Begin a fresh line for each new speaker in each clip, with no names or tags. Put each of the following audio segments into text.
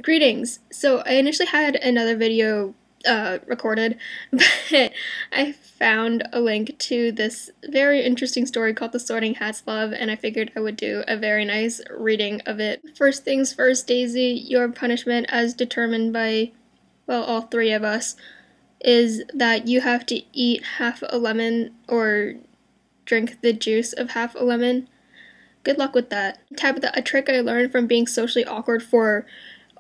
Greetings! So I initially had another video recorded, but I found a link to this very interesting story called The Sorting Hat's Love, and I figured I would do a very nice reading of it. First things first, Daisy, your punishment, as determined by, well, all three of us, is that you have to eat half a lemon or drink the juice of half a lemon. Good luck with that. Tabitha, a trick I learned from being socially awkward for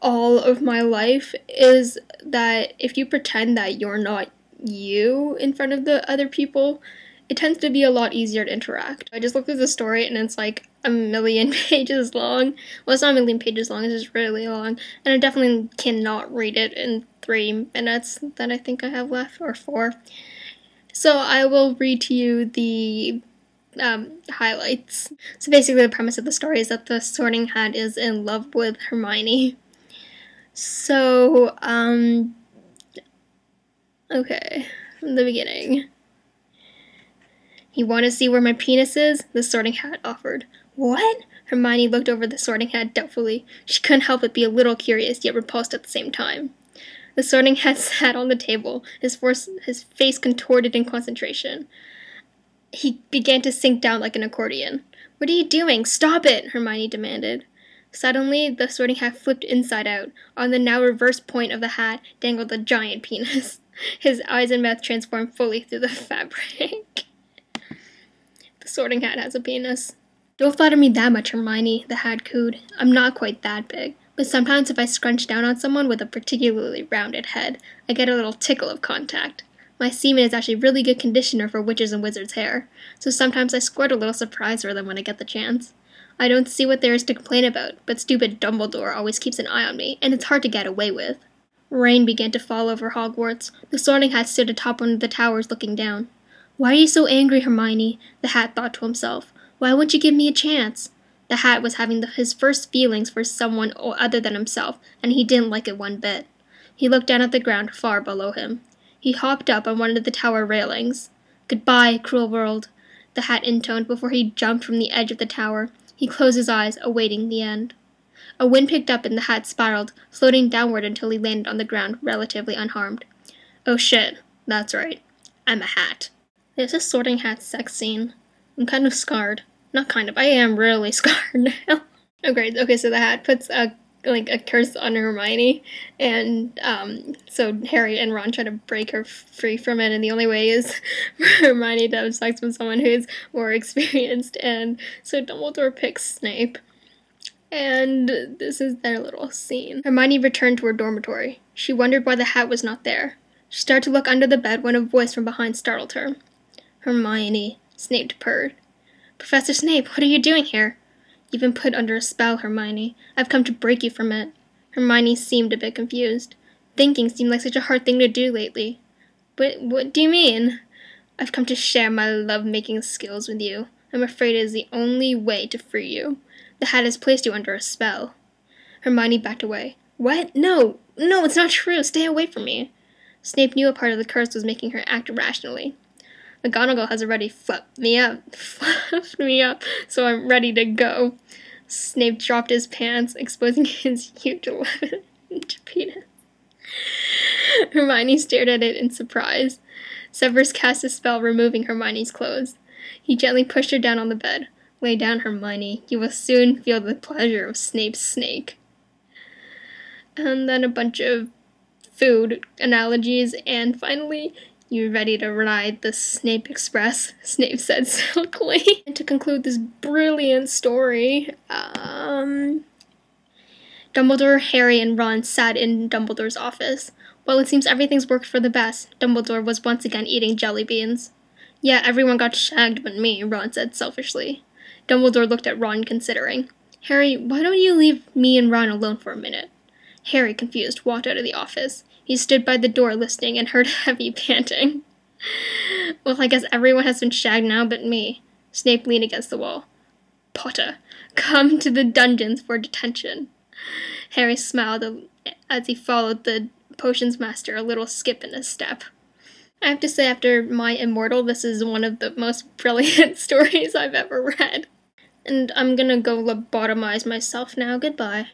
all of my life is that if you pretend that you're not you in front of the other people, it tends to be a lot easier to interact. I just looked at the story and it's like a million pages long. Well, it's not a million pages long, it's just really long. And I definitely cannot read it in 3 minutes that I think I have left, or 4. So I will read to you the highlights. So basically the premise of the story is that the Sorting Hat is in love with Hermione. So, okay, from the beginning. You want to see where my penis is? The Sorting Hat offered. What? Hermione looked over the Sorting Hat doubtfully. She couldn't help but be a little curious, yet repulsed at the same time. The Sorting Hat sat on the table, his face contorted in concentration. He began to sink down like an accordion. What are you doing? Stop it! Hermione demanded. Suddenly, the Sorting Hat flipped inside out. On the now reversed point of the hat dangled a giant penis. His eyes and mouth transformed fully through the fabric. The Sorting Hat has a penis. Don't flatter me that much, Hermione, the hat cooed. I'm not quite that big, but sometimes if I scrunch down on someone with a particularly rounded head, I get a little tickle of contact. My semen is actually really good conditioner for witches' and wizards' hair, so sometimes I squirt a little surprise for them when I get the chance. I don't see what there is to complain about, but stupid Dumbledore always keeps an eye on me, and it's hard to get away with. Rain began to fall over Hogwarts. The Sorting Hat stood atop one of the towers looking down. Why are you so angry, Hermione? The Hat thought to himself. Why won't you give me a chance? The Hat was having his first feelings for someone other than himself, and he didn't like it one bit. He looked down at the ground far below him. He hopped up on one of the tower railings. Goodbye, cruel world, the Hat intoned before he jumped from the edge of the tower. He closed his eyes, awaiting the end. A wind picked up and the hat spiraled, floating downward until he landed on the ground relatively unharmed. Oh shit, that's right. I'm a hat. There's a Sorting Hat sex scene. I'm kind of scarred. Not kind of, I am really scarred now. Oh great, okay, so the Hat puts a curse on Hermione, and so Harry and Ron try to break her free from it, and the only way is for Hermione to have sex with someone who's more experienced, and so Dumbledore picks Snape, and this is their little scene. Hermione returned to her dormitory. She wondered why the Hat was not there. She started to look under the bed when a voice from behind startled her. Hermione, Snape purred. Professor Snape, what are you doing here? You've been put under a spell, Hermione. I've come to break you from it. Hermione seemed a bit confused. Thinking seemed like such a hard thing to do lately. But what do you mean? I've come to share my love-making skills with you. I'm afraid it is the only way to free you. The Hat has placed you under a spell. Hermione backed away. What? No, it's not true. Stay away from me. Snape knew a part of the curse was making her act irrationally. McGonagall has already fluffed me up, so I'm ready to go. Snape dropped his pants, exposing his huge 11-inch penis. Hermione stared at it in surprise. Severus cast a spell, removing Hermione's clothes. He gently pushed her down on the bed. Lay down, Hermione. You will soon feel the pleasure of Snape's snake. And then a bunch of food analogies, and finally, you ready to ride the Snape Express? Snape said silkily. And to conclude this brilliant story, Dumbledore, Harry, and Ron sat in Dumbledore's office. Well, it seems everything's worked for the best. Dumbledore was once again eating jelly beans. Yeah, everyone got shagged but me, Ron said selfishly. Dumbledore looked at Ron, considering. Harry, why don't you leave me and Ron alone for a minute? Harry, confused, walked out of the office. He stood by the door listening and heard heavy panting. Well, I guess everyone has been shagged now but me. Snape leaned against the wall. Potter, come to the dungeons for detention. Harry smiled as he followed the potions master, a little skip in his step. I have to say, after my Immortal, this is one of the most brilliant stories I've ever read. And I'm gonna go lobotomize myself now. Goodbye.